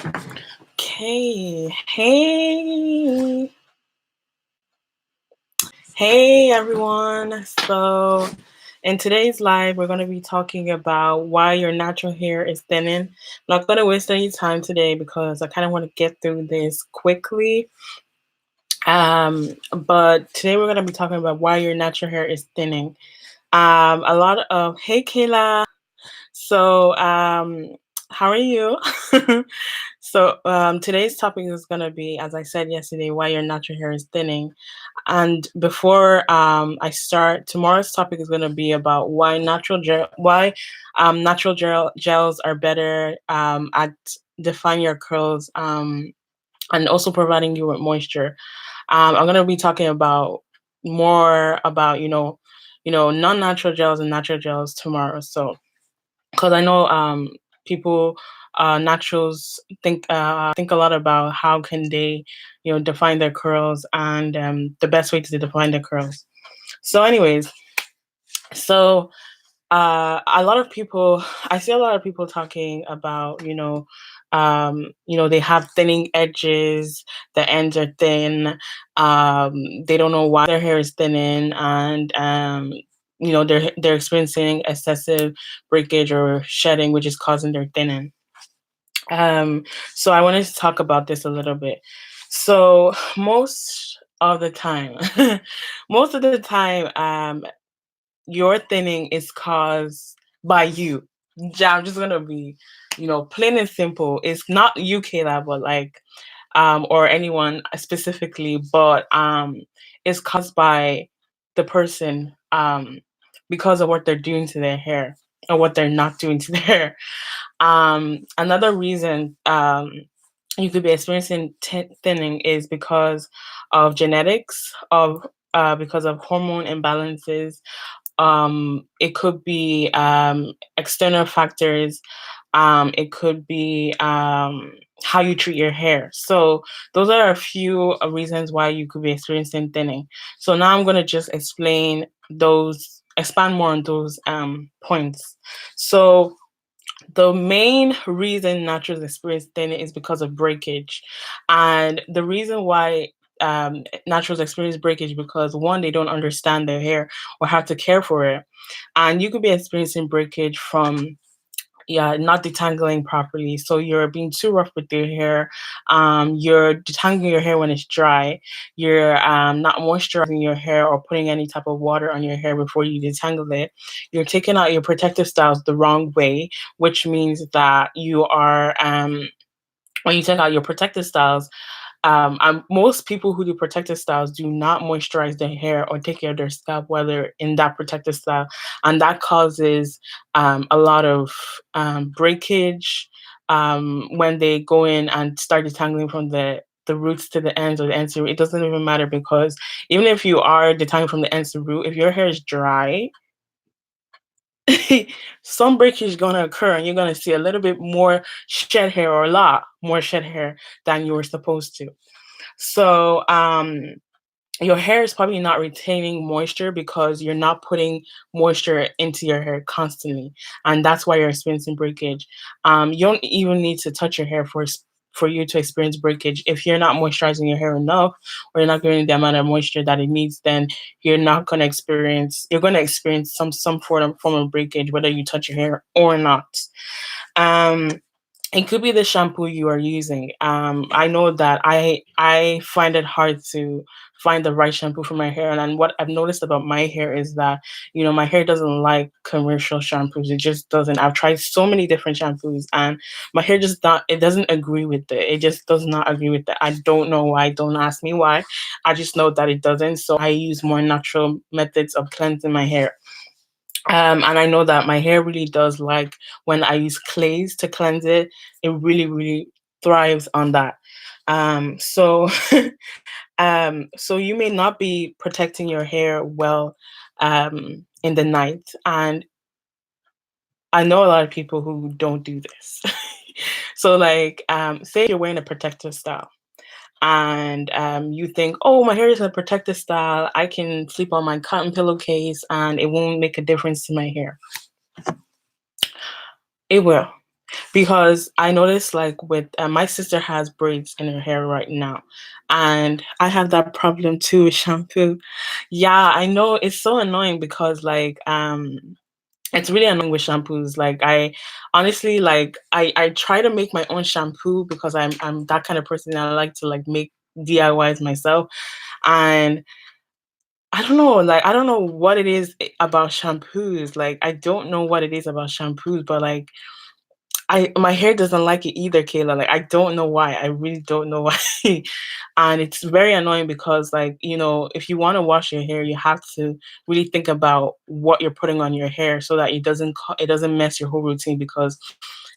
Okay. Hey everyone. So, in today's live, we're going to be talking about why your natural hair is thinning. I'm not going to waste any time today because I kind of want to get through this quickly. But today we're going to be talking about why your natural hair is thinning. A lot of Hey Kayla. So, how are you? So today's topic is going to be, as I said yesterday, why your natural hair is thinning. And before I start, tomorrow's topic is going to be about why natural gels are better at defining your curls and also providing you with moisture. I'm going to be talking about more about non-natural gels and natural gels tomorrow. So because I know people naturals think a lot about how can they define their curls and the best way to define their curls. So anyways, so a lot of people I see a lot of people talking about they have thinning edges, the ends are thin, they don't know why their hair is thinning, and they're experiencing excessive breakage or shedding, which is causing their thinning. um so I wanted to talk about this a little bit. So most of the time most of the time, your thinning is caused by you. Yeah, I'm just gonna be, plain and simple. It's not you, Kayla, but like, or anyone specifically, but it's caused by the person, because of what they're doing to their hair or what they're not doing to their hair. Another reason you could be experiencing thinning is because of genetics, of because of hormone imbalances. It could be external factors. It could be how you treat your hair. So those are a few reasons why you could be experiencing thinning. So now I'm going to just expand more on those points. So the main reason naturals experience thinning is because of breakage. And the reason why naturals experience breakage, because one, they don't understand their hair or how to care for it. And you could be experiencing breakage from, yeah, not detangling properly. So you're being too rough with your hair. You're detangling your hair when it's dry. You're not moisturizing your hair or putting any type of water on your hair before you detangle it. You're taking out your protective styles the wrong way, which means that you are when you take out your protective styles, most people who do protective styles do not moisturize their hair or take care of their scalp while they're in that protective style, and that causes a lot of breakage when they go in and start detangling from the roots to the ends or the ends to root. It doesn't even matter, because even if you are detangling from the ends to root, if your hair is dry, some breakage is going to occur and you're going to see a little bit more shed hair, or a lot more shed hair than you were supposed to. So your hair is probably not retaining moisture because you're not putting moisture into your hair constantly, and that's why you're experiencing breakage. You don't even need to touch your hair for you to experience breakage. If you're not moisturizing your hair enough, or you're not giving the amount of moisture that it needs, then you're going to experience some form of breakage, whether you touch your hair or not. um it could be the shampoo you are using. I know that I find it hard to find the right shampoo for my hair, and what I've noticed about my hair is that my hair doesn't like commercial shampoos. It just doesn't. I've tried so many different shampoos, and my hair just not. It doesn't agree with it. It just does not agree with it. I don't know why. Don't ask me why. I just know that it doesn't. So I use more natural methods of cleansing my hair. And I know that my hair really does like when I use clays to cleanse it. It really, really thrives on that. So, so you may not be protecting your hair well in the night, and I know a lot of people who don't do this. So, like, say you're wearing a protective style, and you think, oh, my hair is in a protective style, I can sleep on my cotton pillowcase and it won't make a difference to my hair. It will. because I noticed like with my sister has braids in her hair right now, and I have that problem too with shampoo. Yeah, I know it's so annoying because like it's really annoying with shampoos. Like I honestly like I try to make my own shampoo because I'm that kind of person. I like to like make DIYs myself, and I don't know what it is about shampoos. Like I don't know what it is about shampoos, but like I my hair doesn't like it either, Kayla. Like I don't know why. I really don't know why. And it's very annoying because like, if you want to wash your hair, you have to really think about what you're putting on your hair so that it doesn't mess your whole routine because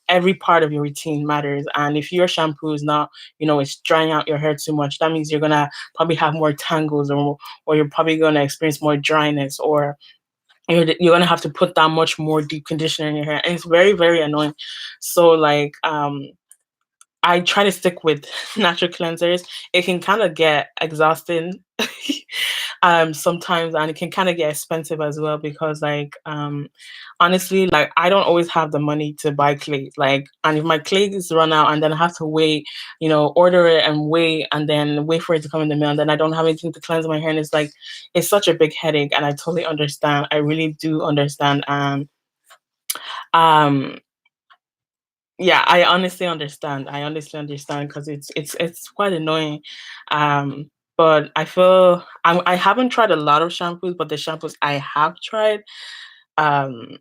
every part of your routine matters. And if your shampoo is not, it's drying out your hair too much, that means you're gonna probably have more tangles or you're probably gonna experience more dryness or you're gonna have to put that much more deep conditioner in your hair, and it's very very annoying. So like I try to stick with natural cleansers. It can kind of get exhausting sometimes, and it can kind of get expensive as well because like honestly, like I don't always have the money to buy clay. Like, and if my clay is run out and then I have to wait, order it and wait for it to come in the mail, and then I don't have anything to cleanse my hair, and it's such a big headache. And I totally understand. I really do understand. Um yeah, I honestly understand. I honestly understand because it's quite annoying. But I haven't tried a lot of shampoos, but the shampoos I have tried, um,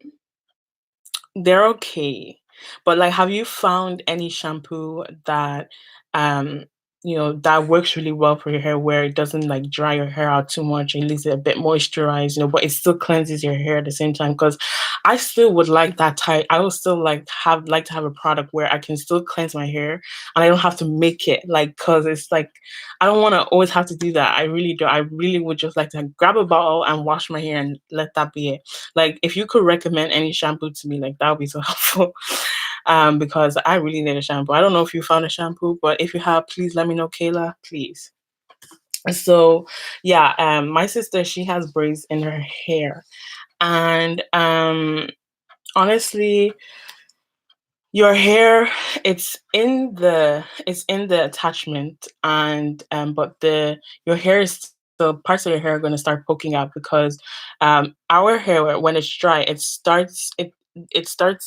they're okay. But like, have you found any shampoo that um that works really well for your hair where it doesn't like dry your hair out too much and leaves it a bit moisturized, but it still cleanses your hair at the same time? Because I still would like that type. I would still like to have a product where I can still cleanse my hair and I don't have to make it like because it's like I don't want to always have to do that. I really do. I really would just like to grab a bottle and wash my hair and let that be it. Like, if you could recommend any shampoo to me, like that would be so helpful. Because I really need a shampoo. I don't know if you found a shampoo, but if you have, please let me know, Kayla, please. So, yeah, my sister, she has braids in her hair, and honestly, your hair, it's in the attachment, and but the your hair is the parts of your hair are going to start poking out because our hair when it's dry it starts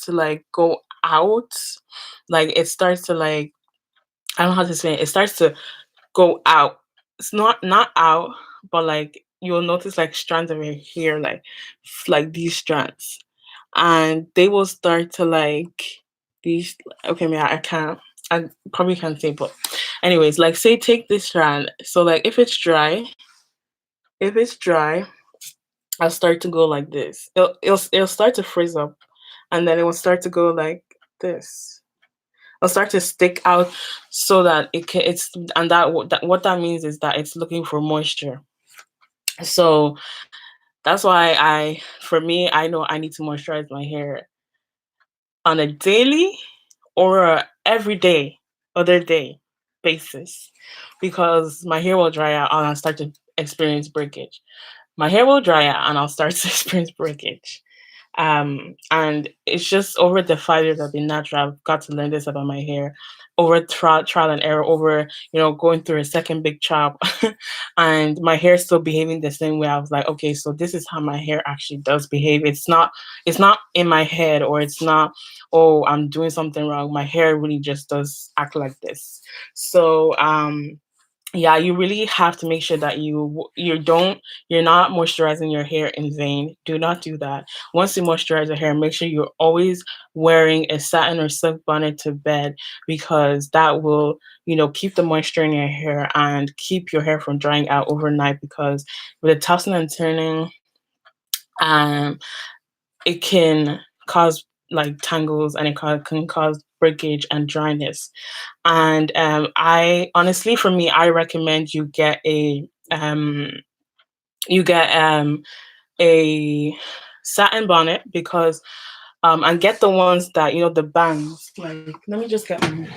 to like go out, like it starts to like I don't know how to say it. It starts to go out. It's not out, but like you'll notice like strands of your hair, like these strands, and they will start to like these. Okay, man, I can't. I probably can't say, but anyways, like say take this strand. So like if it's dry, I'll start to go like this. It'll start to frizz up, and then it will start to go like this. It'll start to stick out so that it's and that what that means is that it's looking for moisture. So that's why for me, I know I need to moisturize my hair on a daily or everyday other day basis because my hair will dry out and I'll start to experience breakage. My hair will dry out and I'll start to experience breakage. And it's just over the 5 years I've been natural, I've got to learn this about my hair over trial and error, over going through a second big chop, and my hair still behaving the same way. I was like, okay, so this is how my hair actually does behave. It's not in my head, or it's not, oh, I'm doing something wrong. My hair really just does act like this. So yeah, you really have to make sure that you're not moisturizing your hair in vain. Do not do that. Once you moisturize your hair, make sure you're always wearing a satin or silk bonnet to bed because that will, keep the moisture in your hair and keep your hair from drying out overnight because with the tossing and turning, um it can cause like tangles, and can cause breakage and dryness. And I honestly, for me, I recommend you get a satin bonnet because and get the ones that the bangs. Like, let me just get one.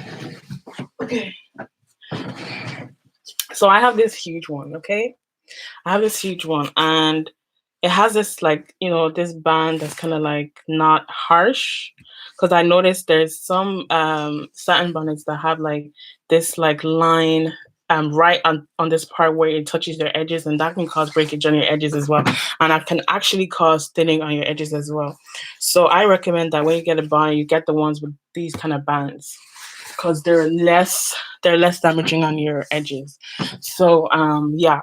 Okay, so I have this huge one. Okay, I have this huge one, and it has this like, this band that's kind of like not harsh. Because I noticed there's some satin bonnets that have like this like line right on this part where it touches your edges, and that can cause breakage on your edges as well. And that can actually cause thinning on your edges as well. So I recommend that when you get a bonnet, you get the ones with these kind of bands because they're less damaging on your edges. So yeah,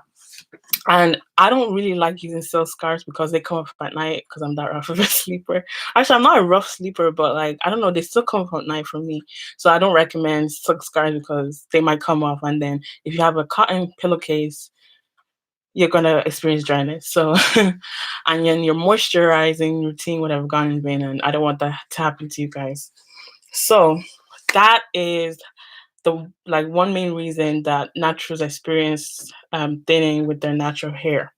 and I don't really like using silk scarves because they come up at night because I'm that rough of a sleeper. Actually, I'm not a rough sleeper, but like I don't know, they still come up at night for me. So I don't recommend silk scarves because they might come off, and then if you have a cotton pillowcase, you're gonna experience dryness. So, and then your moisturizing routine would have gone in vain, and I don't want that to happen to you guys. So that is the like one main reason that naturals experience thinning with their natural hair.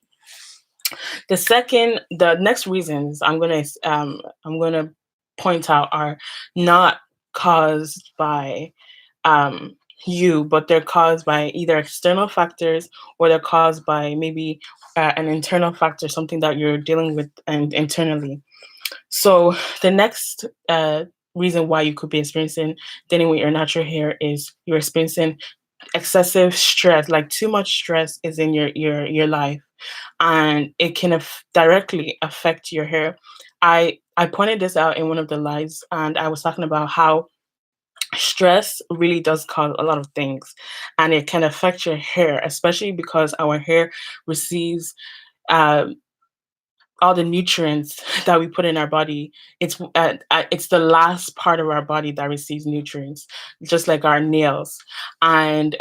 The next reasons I'm gonna point out are not caused by you, but they're caused by either external factors or they're caused by maybe an internal factor, something that you're dealing with and internally. So the next reason why you could be experiencing thinning with your natural hair is you're experiencing excessive stress, like too much stress is in your life, and it can directly affect your hair. I pointed this out in one of the lives, and I was talking about how stress really does cause a lot of things, and it can affect your hair, especially because our hair receives uh, all the nutrients that we put in our body. It's the last part of our body that receives nutrients, just like our nails. And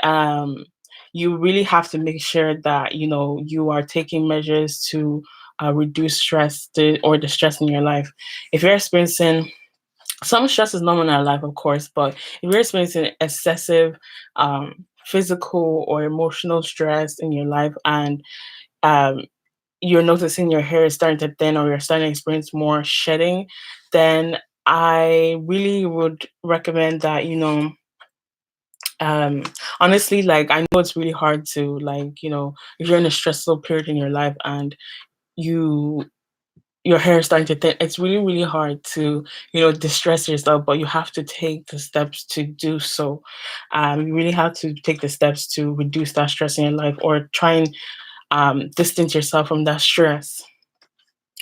you really have to make sure that you are taking measures to reduce or the stress in your life. If you're experiencing some stress is normal in our life, of course, but if you're experiencing excessive physical or emotional stress in your life, and um, you're noticing your hair is starting to thin or you're starting to experience more shedding, then I really would recommend that, um, honestly, like I know it's really hard to like, if you're in a stressful period in your life and you your hair is starting to thin, it's really, really hard to, distress yourself, but you have to take the steps to do so. You really have to take the steps to reduce that stress in your life or try and distance yourself from that stress,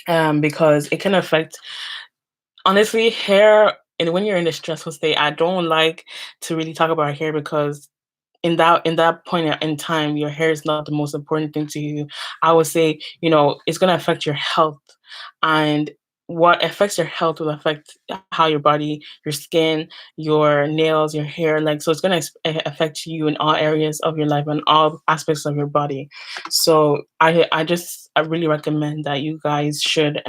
because it can affect, honestly, hair. And when you're in a stressful state, I don't like to really talk about hair because in that point in time, your hair is not the most important thing to you. I would say, it's gonna affect your health, and what affects your health will affect how your body, your skin, your nails, your hair, like so it's gonna affect you in all areas of your life and all aspects of your body. So I really recommend that you guys should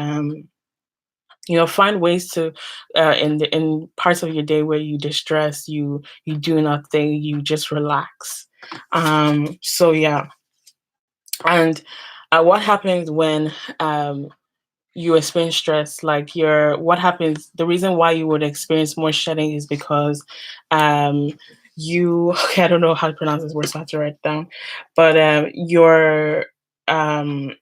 find ways to in parts of your day where you distress, you do nothing, you just relax. So yeah. And what happens when you experience stress, like what happens, the reason why you would experience more shedding is because um you okay, I don't know how to pronounce this word, so I have to write it down. But um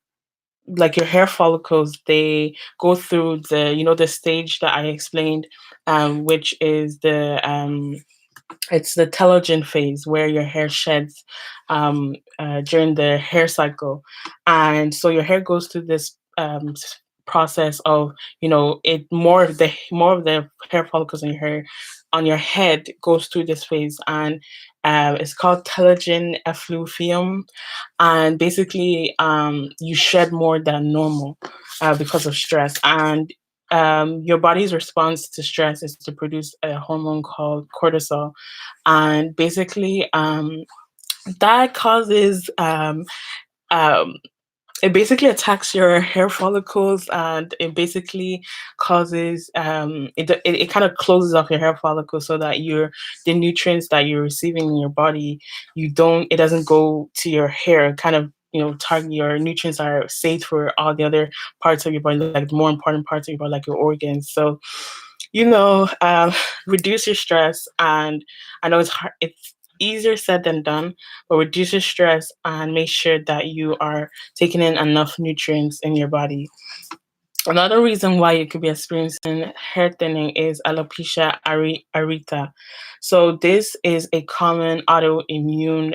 like your hair follicles, they go through the stage that I explained, which is it's the telogen phase where your hair sheds during the hair cycle. And so your hair goes through this process of, it more of the hair follicles on your hair on your head goes through this phase, and it's called telogen effluvium. And basically you shed more than normal because of stress. And your body's response to stress is to produce a hormone called cortisol. And basically that causes um, it basically attacks your hair follicles, and it basically causes it kind of closes off your hair follicles so that the nutrients that you're receiving in your body, it doesn't go to your hair. Kind of, target your nutrients are saved for all the other parts of your body, like the more important parts of your body, like your organs. So, you know um, reduce your stress. And I know it's hard, easier said than done, but reduces stress and make sure that you are taking in enough nutrients in your body. Another reason why you could be experiencing hair thinning is alopecia areata. So this is a common autoimmune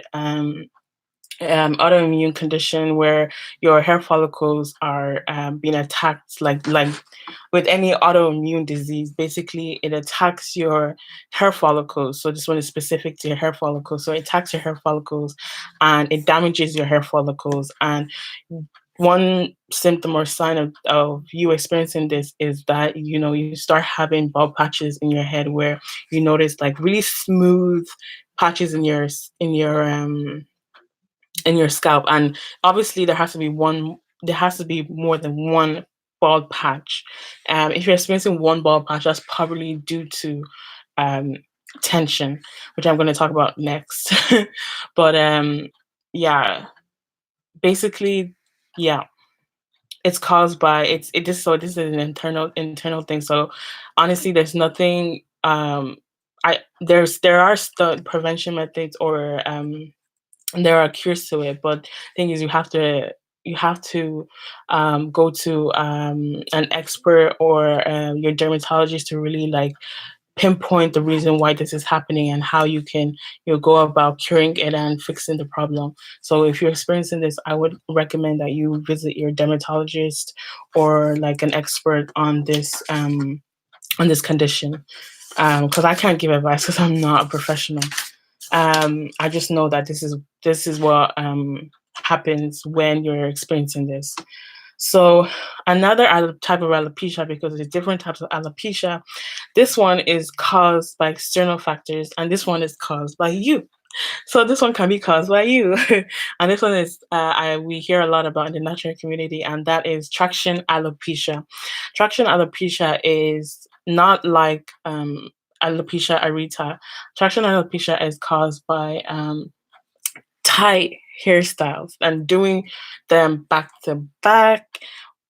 condition where your hair follicles are being attacked, like with any autoimmune disease. Basically, it attacks your hair follicles. So this one is specific to your hair follicles. So it attacks your hair follicles and it damages your hair follicles. And one symptom or sign of you experiencing this is that you start having bald patches in your head where you notice like really smooth patches in your scalp. And obviously there has to be more than one bald patch. If you're experiencing one bald patch, that's probably due to um tension, which I'm going to talk about next. But yeah, basically, yeah, it's caused by it just so this is an internal thing. So honestly, there's nothing I there are prevention methods, or there are cures to it, but thing is you have to go to an expert or your dermatologist to really like pinpoint the reason why this is happening and how you go about curing it and fixing the problem. So if you're experiencing this, I would recommend that you visit your dermatologist or like an expert on this condition. Because I can't give advice because I'm not a professional. I just know that this is what happens when you're experiencing this. So another type of alopecia, because there's different types of alopecia. This one is caused by external factors, and this one is caused by you. So this one can be caused by you, and this one is we hear a lot about in the natural community, and that is traction alopecia. Traction alopecia is not like alopecia areata. Traction alopecia is caused by tight hairstyles and doing them back to back.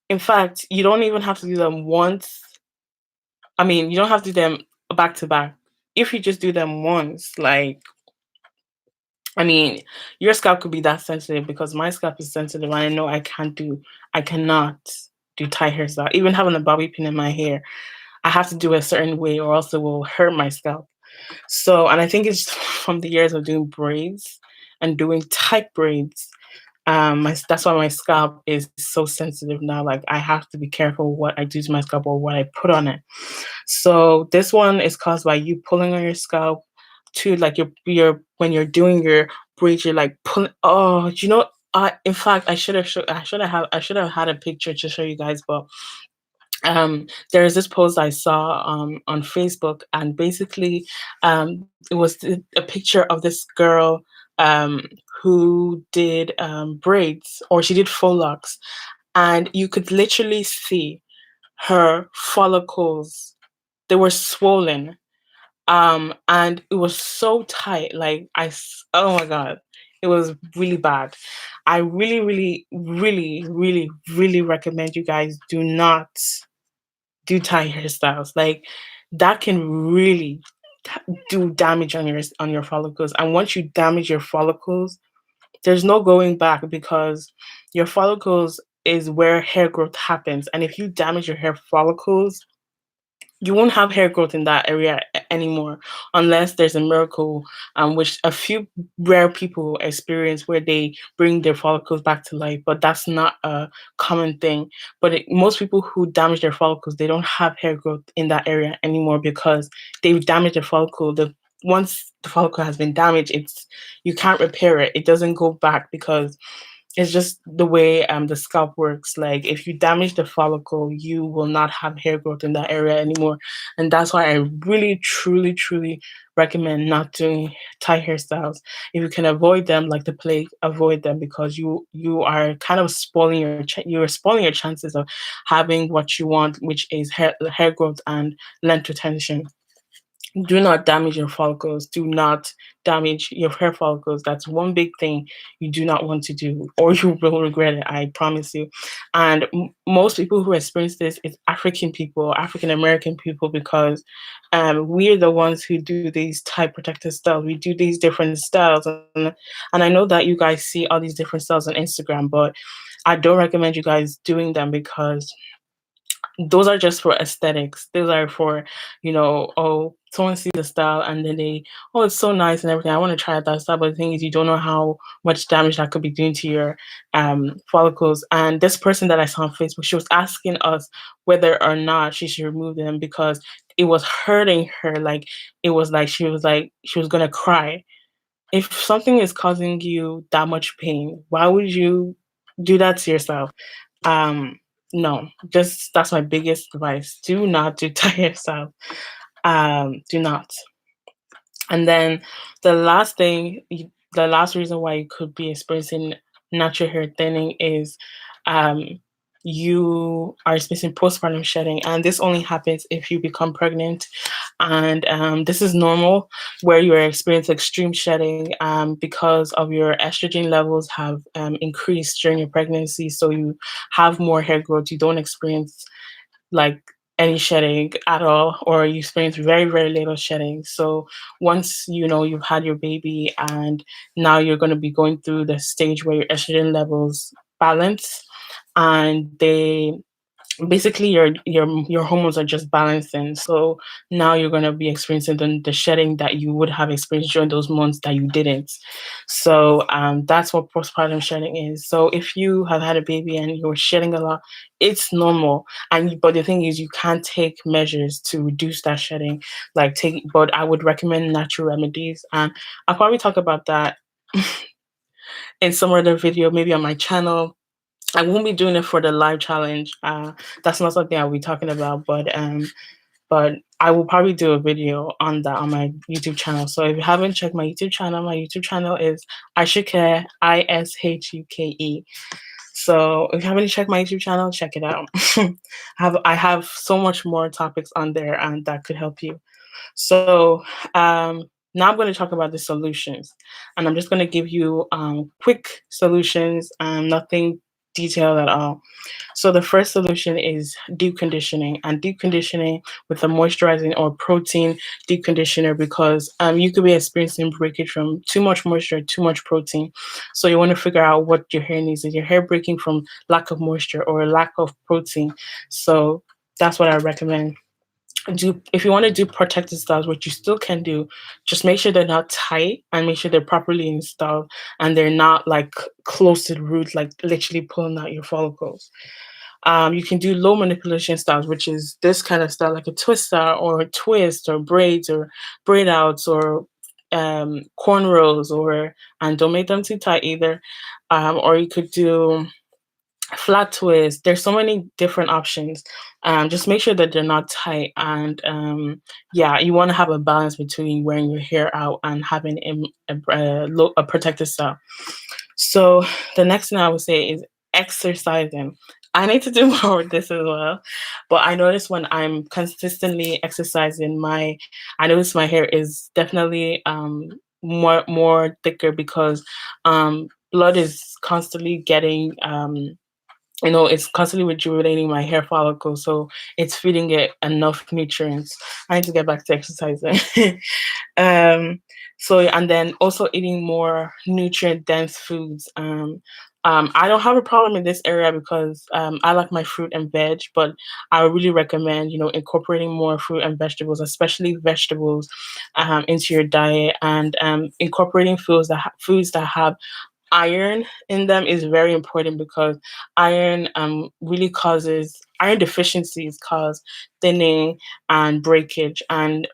In fact, you don't even have to do them once. I mean, you don't have to do them back to back. If you just do them once, like, I mean, your scalp could be that sensitive because my scalp is sensitive. And I know I cannot do tight hairstyle. Even having a bobby pin in my hair, I have to do a certain way or else it will hurt my scalp. So, and I think it's from the years of doing braids and doing tight braids. That's why my scalp is so sensitive now. Like I have to be careful what I do to my scalp or what I put on it. So this one is caused by you pulling on your scalp to like your when you're doing your braids, you're like pulling. Oh, do you know? In fact, I should have had a picture to show you guys, but there's this post I saw on Facebook, and basically it was a picture of this girl um, who did braids, or she did faux locks, and you could literally see her follicles. They were swollen, and it was so tight. Like oh my god, it was really bad. I really, really, really, really, really recommend you guys do not do tie hairstyles. Like that can really do damage on your follicles. And once you damage your follicles, there's no going back because your follicles is where hair growth happens. And if you damage your hair follicles, you won't have hair growth in that area anymore unless there's a miracle, which a few rare people experience where they bring their follicles back to life, but that's not a common thing. But most people who damage their follicles, they don't have hair growth in that area anymore because they've damaged the follicle. Once the follicle has been damaged, it's you can't repair it. It doesn't go back because it's just the way the scalp works. Like if you damage the follicle, you will not have hair growth in that area anymore. And that's why I really, truly, truly recommend not doing tight hairstyles. If you can avoid them like the plague, avoid them because you are kind of you're spoiling your chances of having what you want, which is hair growth and length retention. Do not damage your follicles. Do not damage your hair follicles. That's one big thing you do not want to do, or you will regret it. I promise you. And most people who experience this is African people, African American people, because we're the ones who do these type protective styles. We do these different styles, and I know that you guys see all these different styles on Instagram, but I don't recommend you guys doing them because those are just for aesthetics. Those are for, oh, someone sees the style and then oh, it's so nice and everything. I want to try out that style. But the thing is, you don't know how much damage that could be doing to your follicles. And this person that I saw on Facebook, she was asking us whether or not she should remove them because it was hurting her. Like, it was like she was going to cry. If something is causing you that much pain, why would you do that to yourself? Um, no, just that's my biggest advice. Do not do to yourself. Do not. And then the last thing, the last reason why you could be experiencing natural hair thinning is um, you are experiencing postpartum shedding. And this only happens if you become pregnant. And this is normal where you are experiencing extreme shedding because of your estrogen levels have increased during your pregnancy. So you have more hair growth. You don't experience like any shedding at all, or you experience very, very little shedding. So once you've had your baby and now you're going to be going through the stage where your estrogen levels balance and they basically your hormones are just balancing, so now you're going to be experiencing the shedding that you would have experienced during those months that you didn't. So that's what postpartum shedding is. So if you have had a baby and you're shedding a lot, it's normal. But the thing is, you can't take measures to reduce that shedding, but I would recommend natural remedies, and I'll probably talk about that in some other video, maybe on my channel. I won't be doing it for the live challenge. That's not something I'll be talking about, but I will probably do a video on that on my YouTube channel. So if you haven't checked my YouTube channel is Ishuke, Ishuke. So if you haven't checked my YouTube channel, check it out. I have so much more topics on there and that could help you. So now I'm going to talk about the solutions, and I'm just going to give you quick solutions, nothing detailed at all. So the first solution is deep conditioning, and deep conditioning with a moisturizing or protein deep conditioner, because you could be experiencing breakage from too much moisture, too much protein. So you want to figure out what your hair needs. Is your hair breaking from lack of moisture or lack of protein? So that's what I recommend. If you want to do protective styles, which you still can do, just make sure they're not tight and make sure they're properly installed and they're not like close to the root, like literally pulling out your follicles. You can do low manipulation styles, which is this kind of style, like a twist style or a twist or braids or braid outs or cornrows, and don't make them too tight either. Or you could do flat twist. There's so many different options. Just make sure that they're not tight, and yeah, you want to have a balance between wearing your hair out and having a protective style. So the next thing I would say is exercising. I need to do more with this as well, but I notice when I'm consistently exercising, I notice my hair is definitely more thicker because blood is constantly getting it's constantly rejuvenating my hair follicle, so it's feeding it enough nutrients. I need to get back to exercising. um, so, and then also eating more nutrient dense foods. I don't have a problem in this area because I like my fruit and veg, but I really recommend incorporating more fruit and vegetables, especially vegetables, into your diet, and incorporating foods that have iron in them is very important because iron deficiencies cause thinning and breakage, and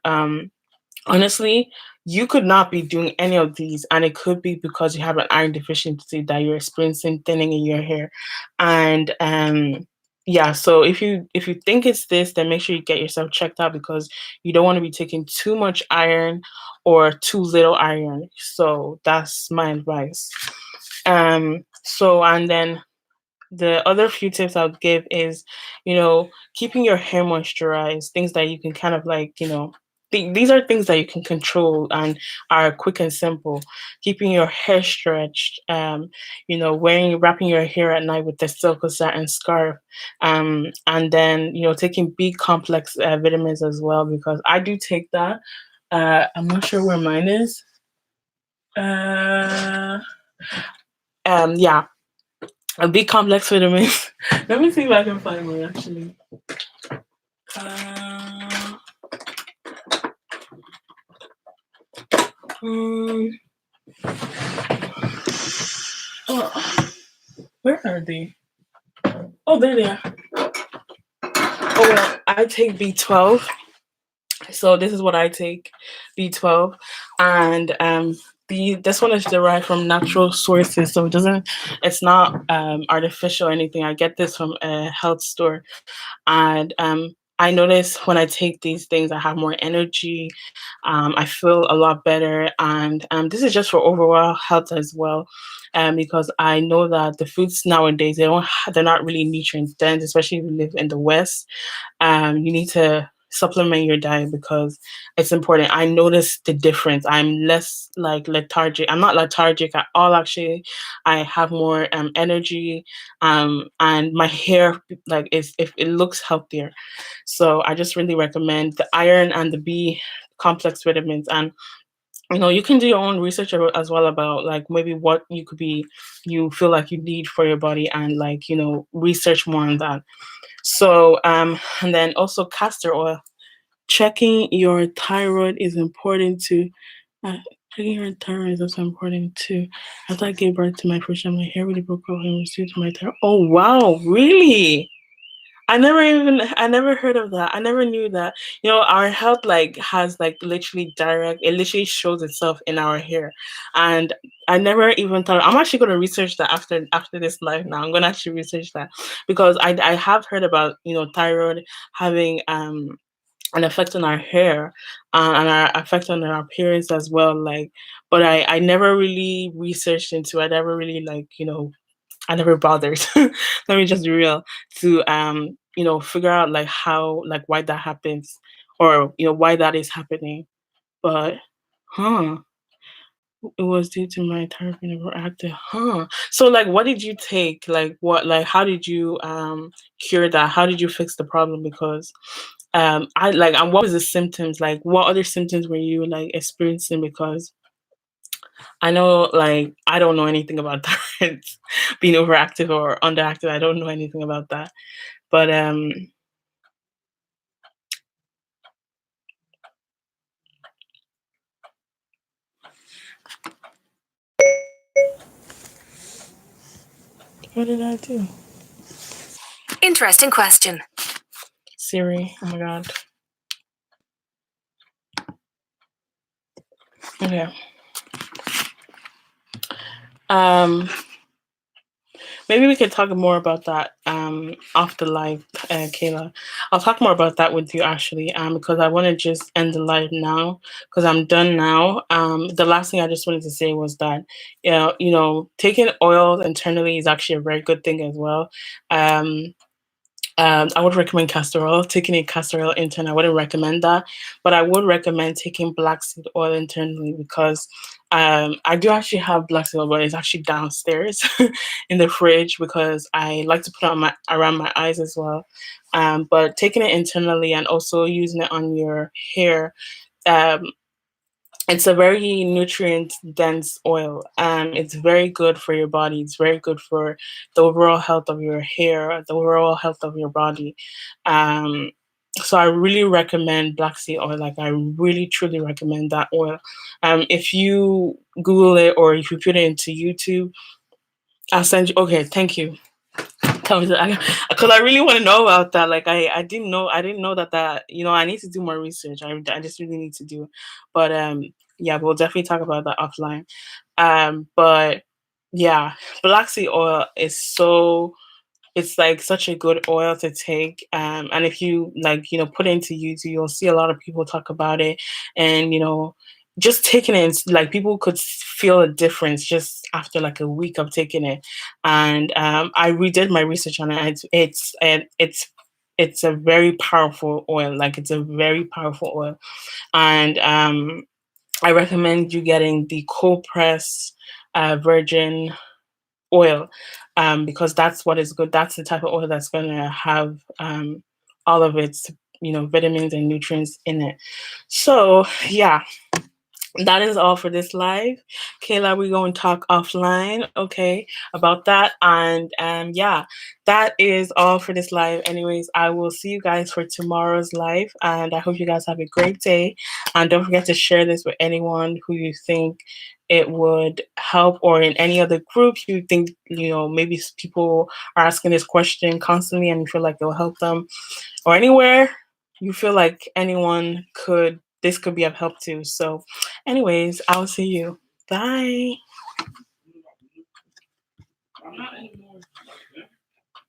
honestly, you could not be doing any of these, and it could be because you have an iron deficiency that you're experiencing thinning in your hair. And yeah, so if you think it's this, then make sure you get yourself checked out because you don't want to be taking too much iron or too little iron. So that's my advice. So, and then the other few tips I would give is, keeping your hair moisturized, things that you can kind of like, these are things that you can control and are quick and simple. Keeping your hair stretched, wearing wrapping your hair at night with the silk or satin scarf, and then taking B complex vitamins as well, because I do take that. I'm not sure where mine is. Uh, yeah, a B complex vitamins. Let me see if I can find one actually. Uh, um, oh, where are they? Oh, there they are. Oh well, I take B12. So this is what I take, B12, and this one is derived from natural sources, so it's not artificial or anything. I get this from a health store, and I notice when I take these things, I have more energy. I feel a lot better, and this is just for overall health as well. Because I know that the foods nowadays they're not really nutrient dense, especially if you live in the West. You need to supplement your diet because it's important. I notice the difference. I'm less like lethargic. I'm not lethargic at all, actually. I have more energy, and my hair like is if it looks healthier. So I just really recommend the iron and the B complex vitamins. And you can do your own research as well about like maybe what you feel like you need for your body, and like research more on that. So, and then also castor oil. Checking your thyroid is important too. Uh, Checking your thyroid is also important too. After I gave birth to my first child, my hair really broke out and reduced my thyroid. Oh wow, really? I never heard of that. I never knew that. Our health like has like literally direct. It literally shows itself in our hair, and I never even thought. I'm actually going to research that after this live. Now I'm going to actually research that because I have heard about thyroid having an effect on our hair, and our effect on our appearance as well. Like, but I never really researched into. I never really like I never bothered. Let me just be real to figure out like how like why that happens, or why that is happening. But huh, it was due to my therapy never active. Huh. So like, what did you take? Like what? Like how did you cure that? How did you fix the problem? Because I like, and what was the symptoms? Like what other symptoms were you like experiencing? Because I know, like, I don't know anything about that. Being overactive or underactive. I don't know anything about that. But what did I do? Interesting question. Siri. Oh my god. Okay. Um, Maybe we could talk more about that off the live, Kayla. I'll talk more about that with you actually, because I want to just end the live now because I'm done now. The last thing I just wanted to say was that, taking oils internally is actually a very good thing as well. Um, I would recommend castor oil. Taking a castor oil intern, I wouldn't recommend that, but I would recommend taking black seed oil internally because I do actually have black seed oil, but it's actually downstairs in the fridge because I like to put it on my around my eyes as well. But taking it internally and also using it on your hair, um, it's a very nutrient dense oil. It's very good for your body. It's very good for the overall health of your hair, the overall health of your body. Um, so I really recommend black seed oil. Like I really truly recommend that oil. If you Google it or if you put it into YouTube, I'll send you. Okay, thank you. Tell me because I really want to know about that. Like I didn't know that I need to do more research. I just really need to do, but yeah, we'll definitely talk about that offline. But yeah, black seed oil is it's like such a good oil to take. And if you like, put it into YouTube, you'll see a lot of people talk about it. And, just taking it, like people could feel a difference just after like a week of taking it. And I redid my research on it. And it's it's a very powerful oil. Like it's a very powerful oil, and I recommend you getting the cold press virgin oil, because that's what is good. That's the type of oil that's gonna have all of its vitamins and nutrients in it. So yeah, that is all for this live. Kayla, we're going to talk offline, okay, about that. And yeah, that is all for this live. Anyways, I will see you guys for tomorrow's live. And I hope you guys have a great day. And don't forget to share this with anyone who you think it would help, or in any other group you think, maybe people are asking this question constantly and you feel like it will help them, or anywhere you feel like anyone could this could be of help to. So anyways, I'll see you. Bye.